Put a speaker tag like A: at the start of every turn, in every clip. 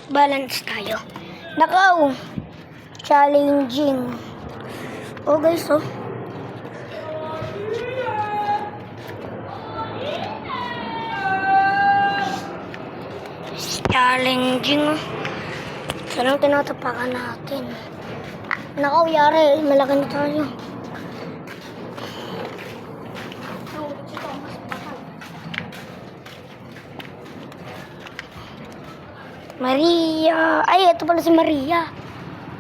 A: Balance tayo. Nakaw. Challenging. Oh guys, oh. Challenging. Sarang tinatapakan natin. Nakaw, yari. Malaki na tayo. Maria. Ay, ito pala si Maria.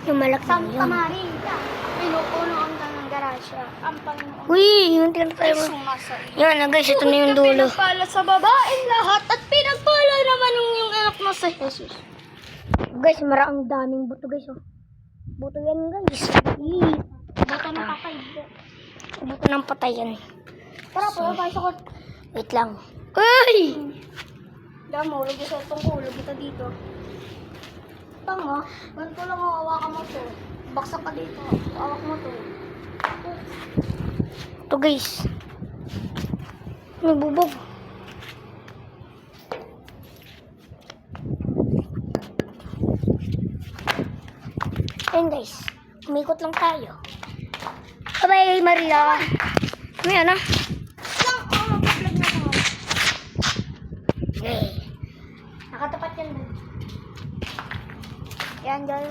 A: Yung malaki na yun.
B: Santa Maria. Pinupunuan ka ng garasya. Ang Panginoon.
A: Uy, yung tingnan tayo. Yan na guys, ito na yung dulo.
B: Pinagpala sa babaeng lahat at pinagpala naman yung anak mo sa Jesus.
A: Guys, ang daming buto guys, oh. Buto yan guys.
B: Baka nakakay.
A: Buto ng patay yan.
B: Tara, pala tayo sa kot.
A: Wait lang. Uy!
B: Damo, lagi sa itong kulo kita dito. Tanga, ganito lang hawakan mo to. Baksak ka dito. Hawak mo to.
A: Ito guys. May bubog. Ayun guys. Umikot lang tayo. Bye-bye Maria. May ano?
B: Lang, mag-vlog na ako.
A: Okay.
B: Nakatapat yan dun. Yan, dyan.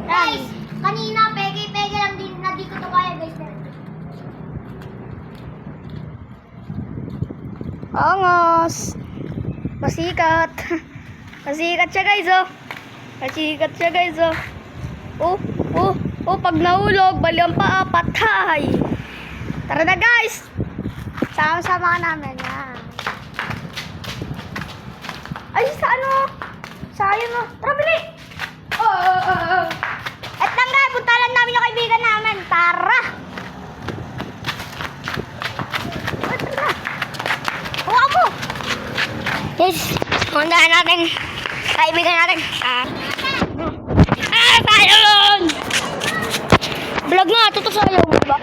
B: Guys, kanina pege-pege lang din na di ko to kaya guys.
A: Angos. Masikat. Masikat siya guys, oh. Masikat siya guys, oh. Pag nahulog, bali ang paa, patay. Tara na guys.
B: Sama-sama ka namin, yan.
A: Ay, sa ano? Sayang, oh. Tara, bili.
B: At lang guys, punta lang namin yung kaibigan namin. Tara! Huwag mo!
A: Yes. Puntahan natin. Kaibigan natin. Sayang! Vlog nga, ito sayang, diba?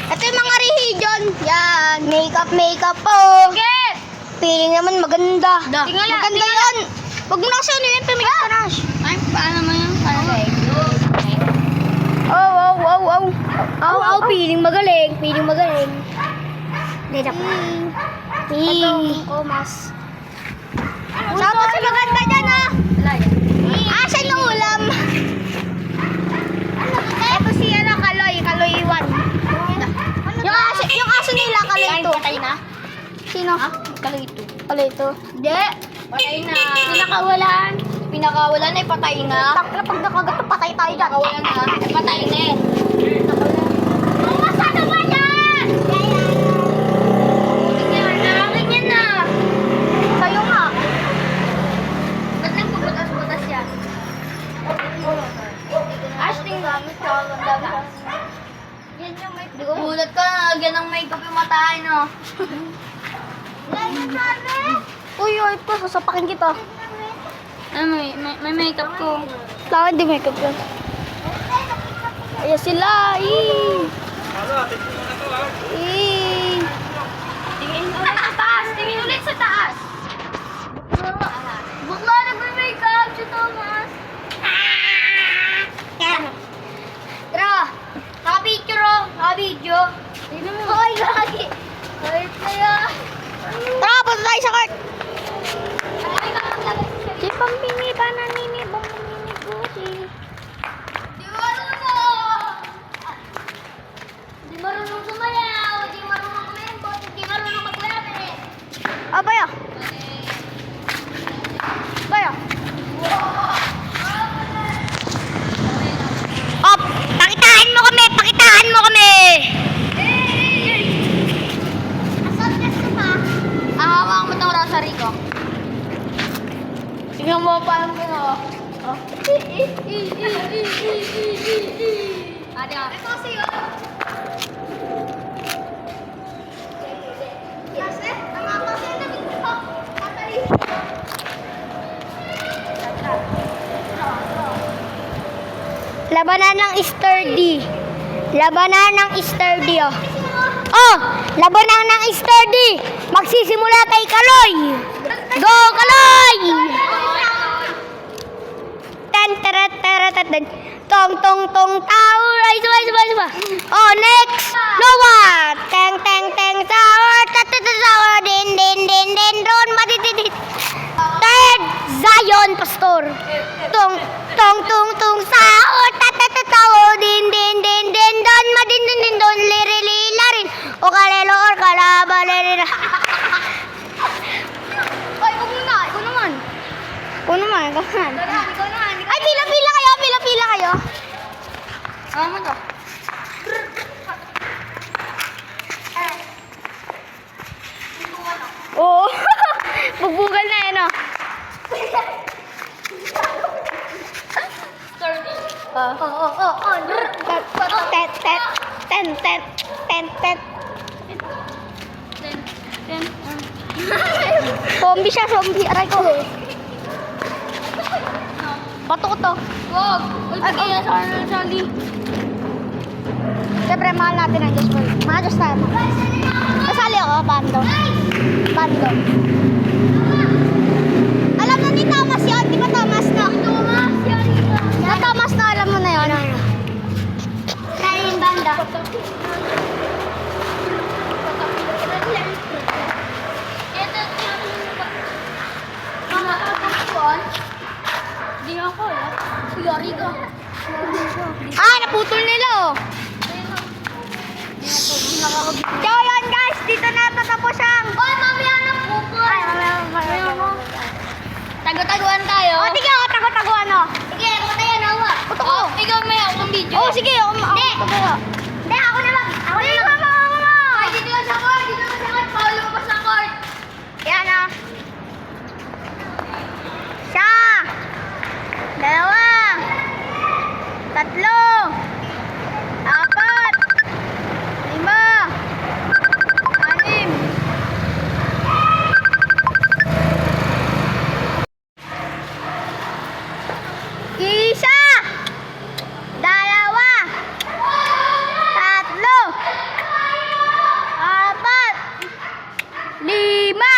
B: Ito yung mga rehijon. Yan.
A: Makeup po.
B: Okay.
A: Feeling naman maganda.
B: Maganda yan. Huwag mo na kasi ano yun, pumikit ka na. Ay, paano mo yun?
A: Feeling magaling. Feeling magaling. Hindi na pa.
B: Komas. Tapos yung maganda dyan, ha? Asan yung ulam? Ito si Kaloy 1. Yung aso nila, Kaloy 2. Patay na? Sino? Kaloy 2.
A: Pala ito.
B: Hindi. Patay na. Pinakawalan na, patay na. Takla, pag nakagat, patay tayo dyan. Pinakawalan na, patay na eh. Ano ba yan? Nakakin yan na. Sa'yo nga. Ba't lang puputas-putas yan? Ashting gamit ka. Yan yung may... Gulat ka na, lagyan ng makeup yung mata, no?
A: Uy, ito. Sasapakin kita.
B: May makeup ko.
A: Bakit di makeup yan? Ayan sila.
B: Tingin ulit sa taas! Tingin ulit sa taas! Bukla nagme-makeup si Thomas! Tara! Naka-picture o! Naka-video! Hoy, lagi! Hoy, kaya!
A: Tara, punta tayo sa cart.
B: Malaki ka maglagay sa
A: Si Pampini, Bananini, Bambini, Gusi.
B: Di marunong! Di marunong sumayaw! Di marunong kumembot! Di marunong maglabi!
A: Abaya. Abaya. Op, pakitaan mo kami, pakitaan mo kami.
B: Asan ka suma? Ahawak mo itong rosary ko.
A: Tingnan mo paano ginawa.
B: Ate, ito kasi yun. Kasi, tama kasi na dito. Tatali.
A: Labanan ng sturdy. Labanan ng sturdy, oh. Oh, labanan ng sturdy. Magsisimula kay Kaloy. Go, Kaloy! Ten, teret, teret, teret. Tong, tong, tong, tower. Ay, suba. Oh, next. Noah. Teng, teng, teng, tower. Tower. Din, din, din, din. Doon, matitidit. Third, Zion Pastor. Tong, tong, tong, tong, tower. Tower. Din, din, din, din. Doon, madin, din, din. Doon, liri, larin. O kalelo, or kalaba, liri.
B: Ay, huwag mo na. Ikaw naman.
A: Ikaw naman.
B: Ikaw naman.
A: Ay, pila kayo. Pila kayo.
B: Ano to?
A: Oo. Bugbugal na eh, no? Tet. Zombie siya, zombie. Aray ko. Bato ko to.
B: Wag. Uy, pagkaya sa Charlie.
A: Siyempre, mahal natin ang Diyos ko. Mahal Diyos tayo. Kasali ako, bando. Alam na ni Thomas yun. Di ba Thomas, no?
B: Thomas, yan.
A: Na Thomas na alam mo na yun. Kaya yung banda.
B: Di ako, yari ka.
A: Ah, naputol nila, oh. So, yun, guys. Dito na tatapos ang...
B: Oy, mamaya na pupul.
A: Ay, mamaya.
B: Tago-taguan tayo.
A: Oh, sige, ako tago-taguan, oh.
B: Sige, ako tayo nawa.
A: Puto ko.
B: Ikaw may akong video.
A: Oh, sige.
B: Hindi.
A: Hindi, ako na lang. Ako na lang.
B: Ay, dito lang sa court. Bawal lumabas sa court.
A: Yan, oh. Isa. Dalawa. Tatlo. Apat. Lima. Anim. Isa. Dalawa. Tatlo. Apat. Lima.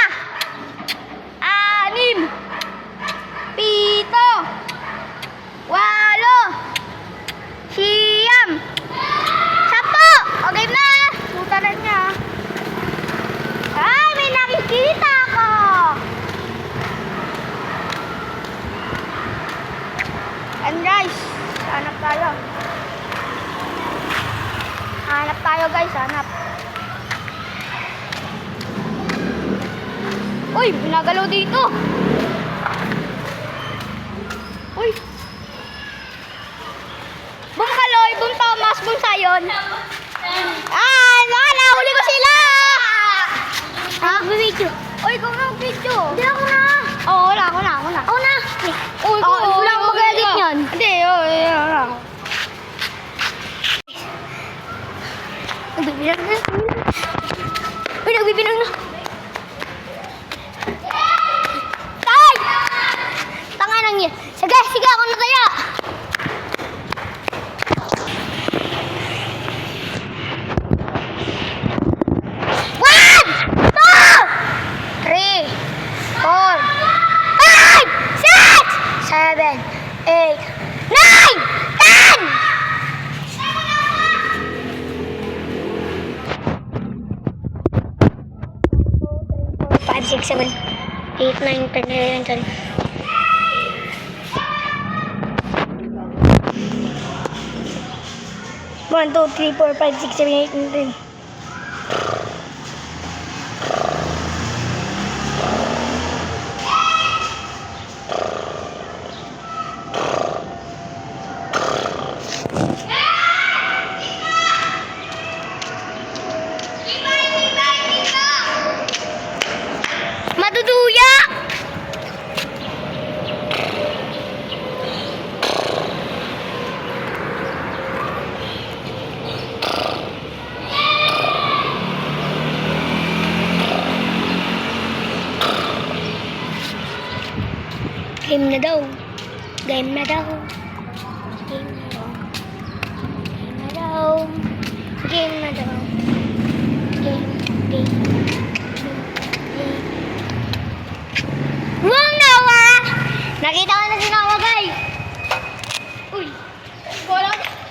A: Anim. Pito. Walo. Siyam. Sampo. O, game na. Sutaran niya. Ay, may nakikita ko. And guys, hanap tayo. Hanap tayo guys, hanap. Uy, binagalaw dito. Uy. Boom Kaloy, Boom Thomas, Boom Zion. Ah, nahuli ko sila. Ha? Video. Uy, ikaw na video. Hindi ako na. Oo, wala, ako na. Ako na. Uy, wala akong mag-edit yan. Hindi, wala. Nagbibilang na. Uy, nagbibilang na. Tay! Tanga nang yan. Sige, ako na tayo. Seven, 8, 9, 10! 5, 6, 7, 8, 9, 10, 11, 12. One, two, three, four, 5, 6, 7, 8, 9, 10. Maduduya! Game na daw. Game na daw. Game na daw.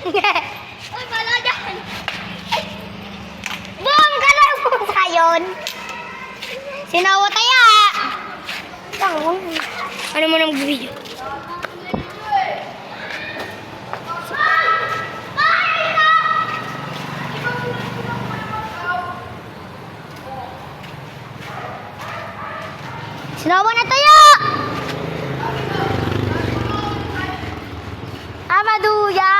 B: Uy, bala dyan!
A: Boom! Galaw ko sa yun. Sinawa tayo. Ano mo nang video? Sinawa na tayo! Amaduya!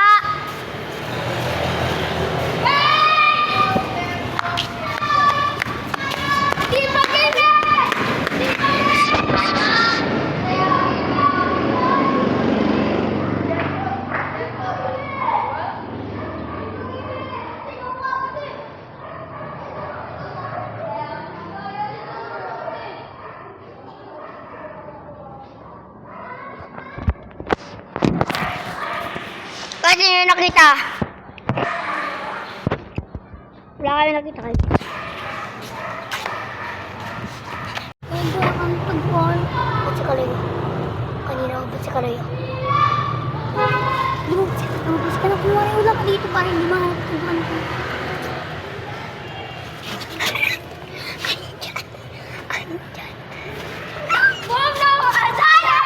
B: Di pa kaya! Di pa
A: Kasi nyo nakita. Wala kami nakita kayo.
B: Hindi ang pagbuhan.
A: Ba't si Kalayo? Kanina ako ba't si Kalayo?
B: Lumabas ka na kumuha. Wala ka dito para hindi mahanap pagbuhan ko. Boom na ako! Asaya!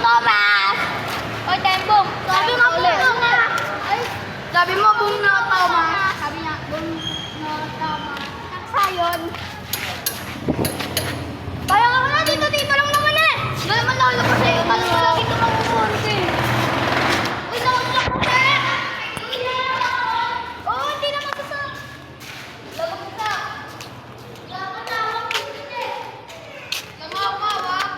B: Thomas! Oy, Tembong! Sabi mo, boom na! Sabi mo, boom na, Thomas! Sabi niya, boom na, Thomas. Sayon. Kaya nga na, dito lang naman eh! Hindi naman lalabas sa'yo, kasi wala dito magpupunod eh. Uy, nakalak ko eh! Oo, hindi naman sa... Labag ka! Labag na, wag ko eh! Lamaw ka, wag!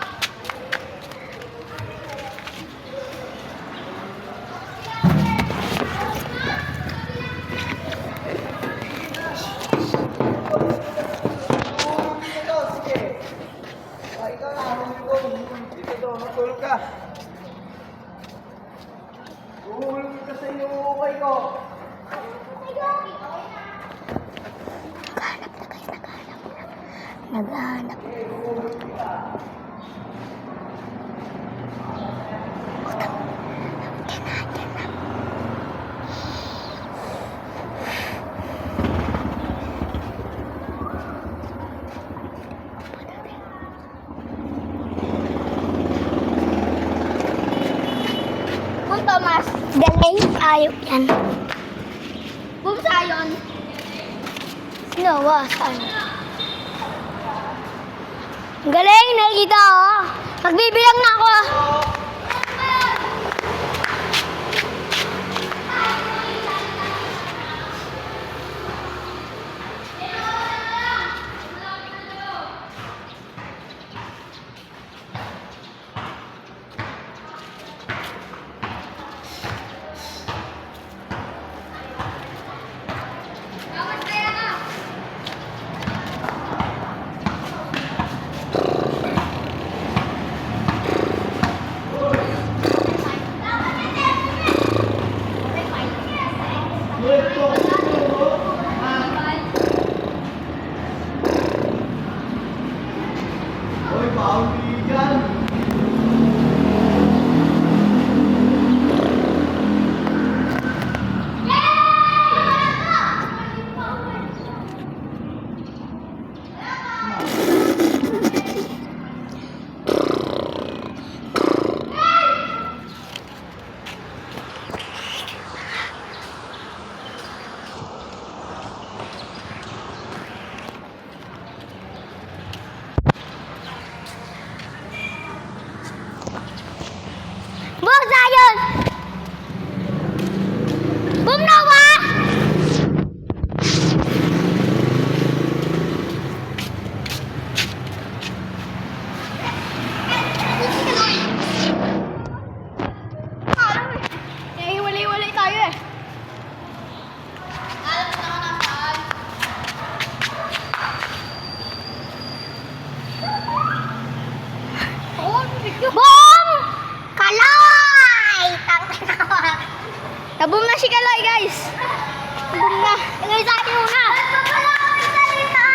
C: Uhulog ka sa iyo, ukay ko.
A: Naghahanap.
B: Boom, Thomas!
A: Galing. Ayok yan.
B: Boom, Sayon!
A: Sinawa. Saan? Galing. Nakita ko. Magbibilang na ako.
C: Hoy, bawi dyan.
A: Boom, Zion! Boom, Noah!
B: Hiwalay-hiwalay tayo eh. Alam mo naman ang saan. Oo, bigyo.
A: Boom! Kalay! Tangina.
B: Naboom na si Kalay, guys. Naboom na.
A: Ilagay sa atin muna.
B: Wala ka salita.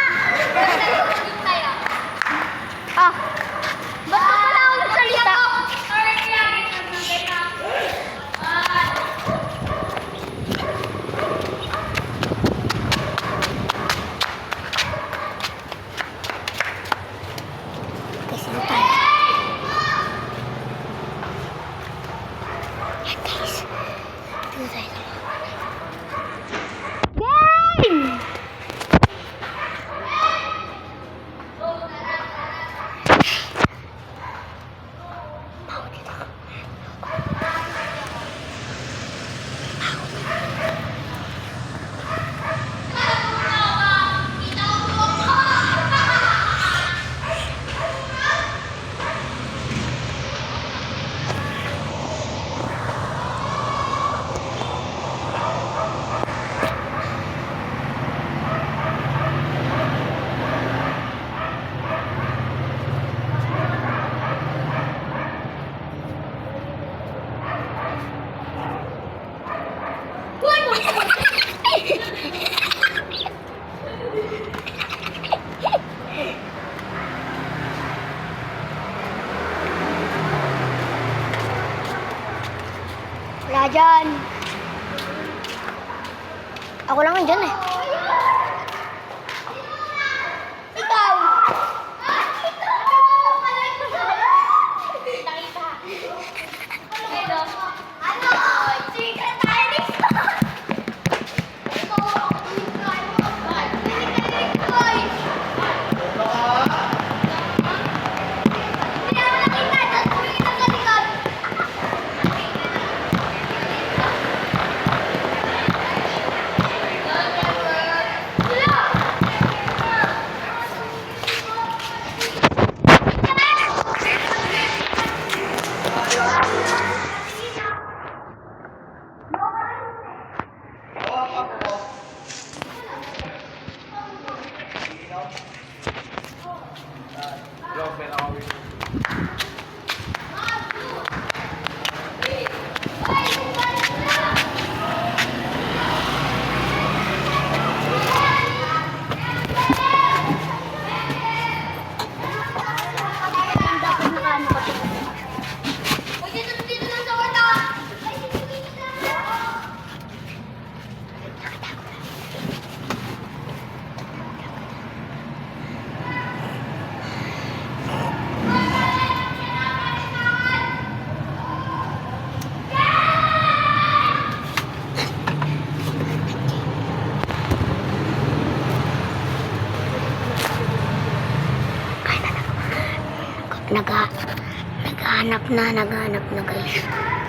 A: dyan. Ako lang nandyan eh.
B: Ikaw! Ano? Secret tayo dito!
A: Naghahanap na guys.